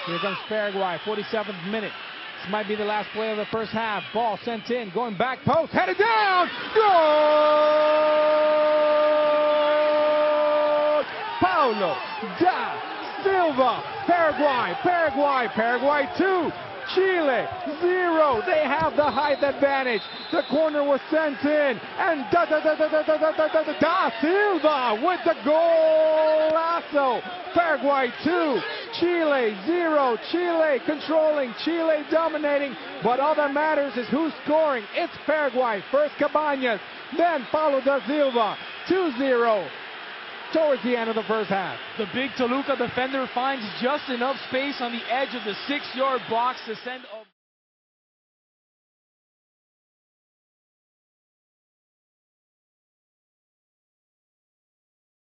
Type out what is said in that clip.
Here comes Paraguay, 47th minute. This might be the last play of the first half. Ball sent in, going back post, headed down. Goal! Paulo da Silva. Paraguay 2. Chile 0. They have the height advantage. The corner was sent in, and da Silva with the golazo. Paraguay 2, Chile 0. Chile controlling, Chile dominating, but all that matters is who's scoring. It's Paraguay. First Cabañas, then Paulo da Silva. 2-0 towards the end of the first half. The big Toluca defender finds just enough space on the edge of the 6-yard box to send